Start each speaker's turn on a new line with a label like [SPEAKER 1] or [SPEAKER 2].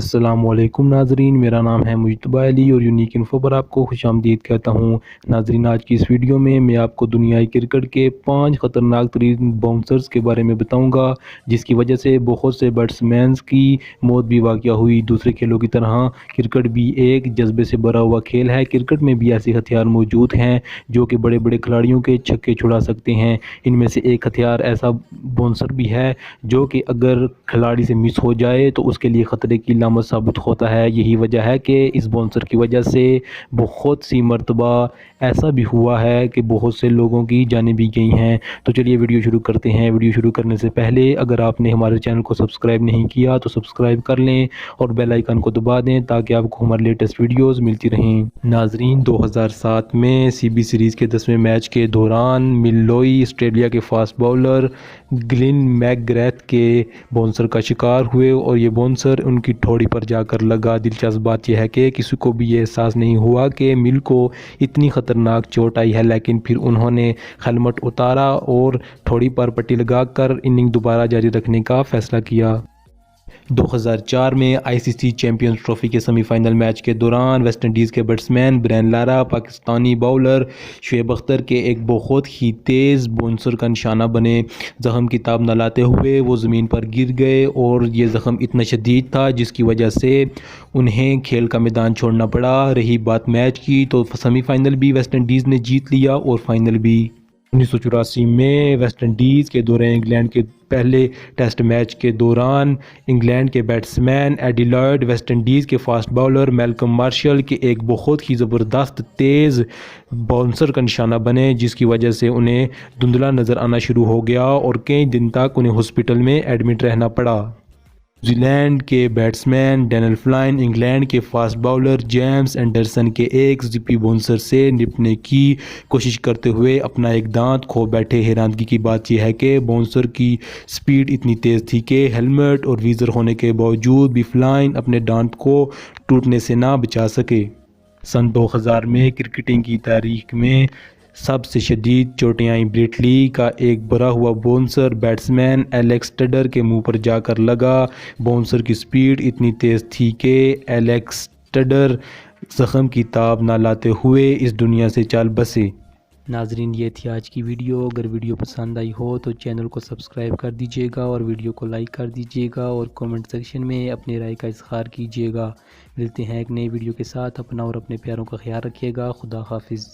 [SPEAKER 1] السلام علیکم ناظرین، میرا نام ہے مجتبا اور یونیک انفو پر آپ کو خوش آمدید کہتا ہوں۔ ناظرین، آج کی اس ویڈیو میں آپ کو دنیائی کرکٹ کے 5 خطرناک ترین باؤنسرز کے بارے میں بتاؤں گا، جس کی وجہ سے بہت سے بیٹسمینز کی موت بھی واقع ہوئی۔ دوسرے کھیلوں کی طرح کرکٹ بھی ایک جذبے سے بھرا ہوا کھیل ہے۔ کرکٹ میں بھی ایسے ہتھیار موجود ہیں جو کہ بڑے بڑے کھلاڑیوں کے چھکے چھڑا سکتے ہیں۔ ان میں سے ایک ہتھیار ایسا باؤنسر بھی ہے جو کہ اگر کھلاڑی سے مس ہو جائے تو اس کے لیے خطرے کی علامت ثابت ہوتا ہے۔ یہی وجہ ہے کہ اس باؤنسر کی وجہ سے بہت سی مرتبہ ایسا بھی ہوا ہے کہ بہت سے لوگوں کی جانیں بھی گئی ہیں۔ تو چلیے ویڈیو شروع کرتے ہیں۔ ویڈیو شروع کرنے سے پہلے اگر آپ نے ہمارے چینل کو سبسکرائب نہیں کیا تو سبسکرائب کر لیں اور بیل آئیکن کو دبا دیں تاکہ آپ کو ہمارے لیٹسٹ ویڈیوز ملتی رہیں۔ ناظرین، 2007 میں سی بی سیریز کے 10ویں میچ کے دوران ملوئی آسٹریلیا کے فاسٹ باؤلر گلین میک گریتھ کے باؤنسر کا شکار ہوئے اور یہ باؤنسر ان کی ٹھوڑی پر جا کر لگا۔ دلچسپ بات یہ ہے کہ کسی کو بھی یہ احساس نہیں ہوا کہ مل کو اتنی خطرناک چوٹ آئی ہے، لیکن پھر انہوں نے ہیلمٹ اتارا اور ٹھوڑی پر پٹی لگا کر اننگ دوبارہ جاری رکھنے کا فیصلہ کیا۔ 2004 میں آئی سی سی چیمپئنز ٹرافی کے سیمی فائنل میچ کے دوران ویسٹ انڈیز کے batsman Brian Lara Pakistani bowler Shoaib Akhtar کے ایک بہت ہی تیز باؤنسر کا نشانہ بنے۔ زخم کی تاب نہ لاتے ہوئے وہ زمین پر گر گئے اور یہ زخم اتنا شدید تھا جس کی وجہ سے انہیں کھیل کا میدان چھوڑنا پڑا۔ رہی بات میچ کی تو سیمی فائنل بھی ویسٹ انڈیز نے جیت لیا اور فائنل بھی۔ 1984 میں ویسٹ انڈیز کے دورے انگلینڈ کے پہلے ٹیسٹ میچ کے دوران انگلینڈ کے بیٹسمین ایڈیلائڈ ویسٹ انڈیز کے fast bowler Malcolm marshal K ایک بہت ہی زبردست تیز باؤنسر کا نشانہ بنے، جس کی وجہ سے انہیں دھندلا نظر آنا شروع ہو گیا اور کئی دن تک انہیں ہسپتال میں ایڈمٹ رہنا پڑا۔ نیوزی لینڈ کے بیٹسمین ڈینل فلائن انگلینڈ کے فاسٹ باؤلر جیمز اینڈرسن کے ایک زپی باؤنسر سے نپٹنے کی کوشش کرتے ہوئے اپنا ایک دانت کھو بیٹھے۔ حیرانگی کی بات یہ ہے کہ باؤنسر کی سپیڈ اتنی تیز تھی کہ ہیلمٹ اور ویزر ہونے کے باوجود بھی فلائن اپنے دانت کو ٹوٹنے سے نہ بچا سکے۔ سن 2000 میں کرکٹنگ کی تاریخ میں سب سے شدید چوٹیں آئیں۔ بریٹ لی کا ایک برا ہوا باؤنسر بیٹسمین ایلیکس ٹڈر کے منہ پر جا کر لگا۔ باؤنسر کی سپیڈ اتنی تیز تھی کہ ایلیکس ٹڈر زخم کی تاب نہ لاتے ہوئے اس دنیا سے چل بسے۔ ناظرین، یہ تھی آج کی ویڈیو۔ اگر ویڈیو پسند آئی ہو تو چینل کو سبسکرائب کر دیجیے گا اور ویڈیو کو لائک کر دیجیے گا اور کومنٹ سیکشن میں اپنی رائے کا اظہار کیجیے گا۔ ملتے ہیں ایک نئی ویڈیو کے ساتھ۔ اپنا اور اپنے پیاروں کا خیال رکھیے گا۔ خدا حافظ۔